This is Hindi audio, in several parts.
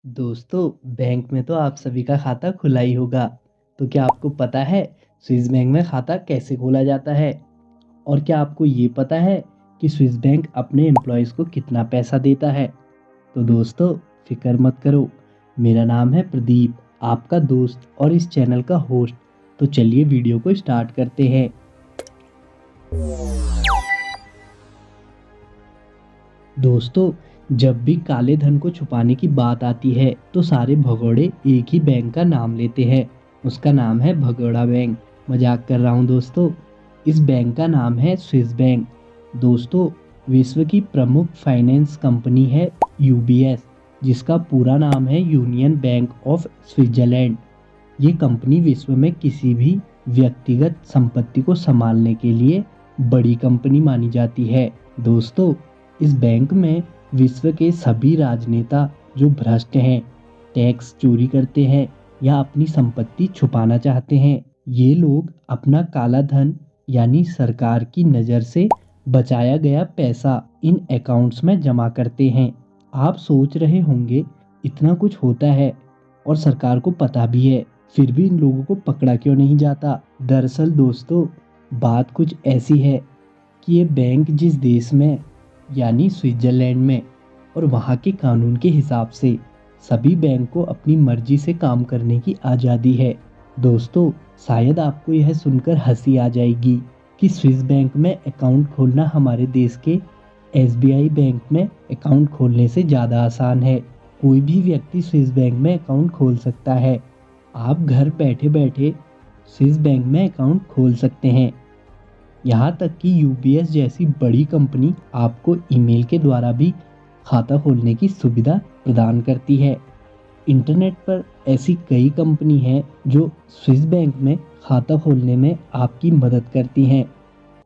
दोस्तों, बैंक में तो आप सभी का खाता खुला ही होगा। तो क्या आपको पता है स्विस बैंक में खाता कैसे खोला जाता है? और क्या आपको ये पता है कि स्विस बैंक अपने एम्प्लॉयज़ को कितना पैसा देता है? तो दोस्तों, फिक्र मत करो। मेरा नाम है प्रदीप, आपका दोस्त और इस चैनल का होस्ट। तो चलिए वीडियो को स्टार्ट करते हैं। दोस्तों, जब भी काले धन को छुपाने की बात आती है तो सारे भगोड़े एक ही बैंक का नाम लेते हैं। उसका नाम है भगोड़ा बैंक। मजाक कर रहा हूँ दोस्तों। इस बैंक का नाम है स्विस बैंक। दोस्तों, विश्व की प्रमुख फाइनेंस कंपनी है यूबीएस, जिसका पूरा नाम है यूनियन बैंक ऑफ स्विट्जरलैंड। ये कंपनी विश्व में किसी भी व्यक्तिगत संपत्ति को संभालने के लिए बड़ी कंपनी मानी जाती है। दोस्तों, इस बैंक में विश्व के सभी राजनेता जो भ्रष्ट हैं, टैक्स चोरी करते हैं या अपनी संपत्ति छुपाना चाहते हैं, ये लोग अपना काला धन यानी सरकार की नज़र से बचाया गया पैसा इन अकाउंट्स में जमा करते हैं। आप सोच रहे होंगे, इतना कुछ होता है और सरकार को पता भी है, फिर भी इन लोगों को पकड़ा क्यों नहीं जाता? दरअसल दोस्तों, बात कुछ ऐसी है कि ये बैंक जिस देश में यानी स्विट्जरलैंड में और वहाँ के कानून के हिसाब से सभी बैंक को अपनी मर्जी से काम करने की आज़ादी है। दोस्तों, शायद आपको यह सुनकर हंसी आ जाएगी कि स्विस बैंक में अकाउंट खोलना हमारे देश के एसबीआई बैंक में अकाउंट खोलने से ज़्यादा आसान है। कोई भी व्यक्ति स्विस बैंक में अकाउंट खोल सकता है। आप घर बैठे बैठे स्विस बैंक में अकाउंट खोल सकते हैं। यहाँ तक कि यूबीएस जैसी बड़ी कंपनी आपको ईमेल के द्वारा भी खाता खोलने की सुविधा प्रदान करती है। इंटरनेट पर ऐसी कई कंपनी हैं जो स्विस बैंक में खाता खोलने में आपकी मदद करती हैं।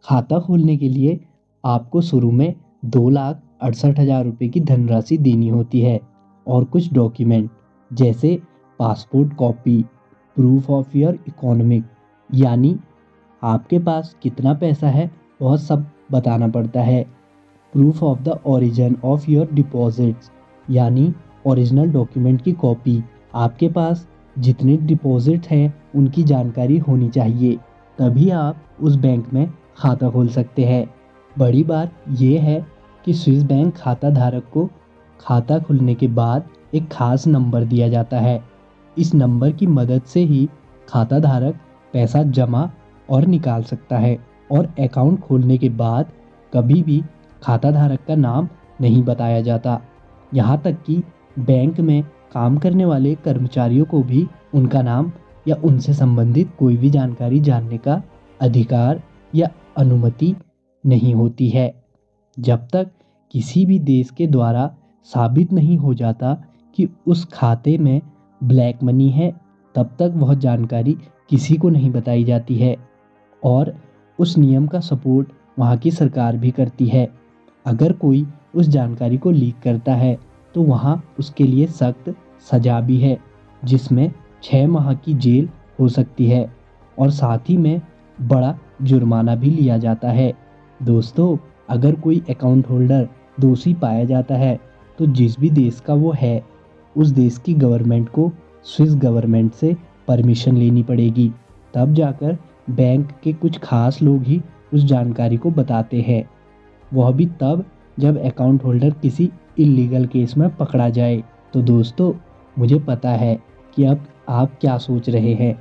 खाता खोलने के लिए आपको शुरू में 2,68,000 रुपये की धनराशि देनी होती है और कुछ डॉक्यूमेंट जैसे passport copy, proof of your economic यानी आपके पास कितना पैसा है वह सब बताना पड़ता है। Proof of the origin of your deposits यानी ओरिजिनल डॉक्यूमेंट की कॉपी। आपके पास जितने डिपॉजिट हैं उनकी जानकारी होनी चाहिए, तभी आप उस बैंक में खाता खोल सकते हैं। बड़ी बात यह है कि स्विस बैंक खाता धारक को खाता खुलने के बाद एक खास नंबर दिया जाता है। इस नंबर की मदद से ही खाता धारक पैसा जमा और निकाल सकता है और अकाउंट खोलने के बाद कभी भी खाता धारक का नाम नहीं बताया जाता। यहाँ तक कि बैंक में काम करने वाले कर्मचारियों को भी उनका नाम या उनसे संबंधित कोई भी जानकारी जानने का अधिकार या अनुमति नहीं होती है, जब तक किसी भी देश के द्वारा साबित नहीं हो जाता कि उस खाते में ब्लैक मनी है, तब तक वह जानकारी किसी को नहीं बताई जाती है। और उस नियम का सपोर्ट वहाँ की सरकार भी करती है। अगर कोई उस जानकारी को लीक करता है तो वहाँ उसके लिए सख्त सज़ा भी है, जिसमें 6 माह की जेल हो सकती है और साथ ही में बड़ा जुर्माना भी लिया जाता है। दोस्तों, अगर कोई अकाउंट होल्डर दोषी पाया जाता है तो जिस भी देश का वो है, उस देश की गवर्नमेंट को स्विस गवर्नमेंट से परमिशन लेनी पड़ेगी। तब जाकर बैंक के कुछ खास लोग ही उस जानकारी को बताते हैं, वह भी तब जब अकाउंट होल्डर किसी इलीगल केस में पकड़ा जाए। तो दोस्तों, मुझे पता है कि अब आप क्या सोच रहे हैं।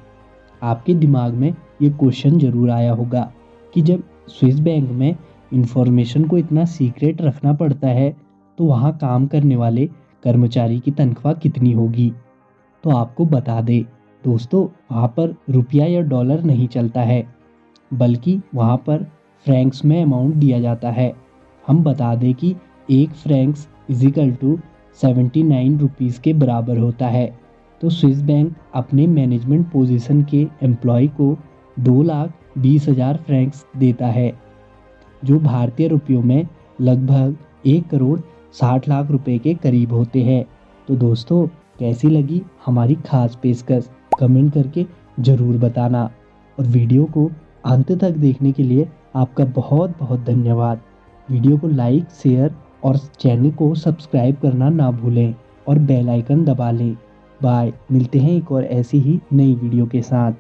आपके दिमाग में ये क्वेश्चन ज़रूर आया होगा कि जब स्विस बैंक में इंफॉर्मेशन को इतना सीक्रेट रखना पड़ता है तो वहाँ काम करने वाले कर्मचारी की तनख्वाह कितनी होगी। तो आपको बता दें दोस्तों, वहाँ पर रुपया या डॉलर नहीं चलता है, बल्कि वहाँ पर फ्रैंक्स में अमाउंट दिया जाता है। हम बता दें कि एक फ्रैंक्स इजिकल टू 79 रुपीज़ के बराबर होता है। तो स्विस बैंक अपने मैनेजमेंट पोजीशन के एम्प्लॉय को 2,20,000 फ्रैंक्स देता है, जो भारतीय रुपयों में लगभग 1,60,00,000 रुपए के करीब होते हैं। तो दोस्तों, कैसी लगी हमारी खास पेशकश कमेंट करके ज़रूर बताना, और वीडियो को अंत तक देखने के लिए आपका बहुत बहुत धन्यवाद। वीडियो को लाइक, शेयर और चैनल को सब्सक्राइब करना ना भूलें। और बेल आइकन दबा लें। बाय, मिलते हैं एक और ऐसी ही नई वीडियो के साथ।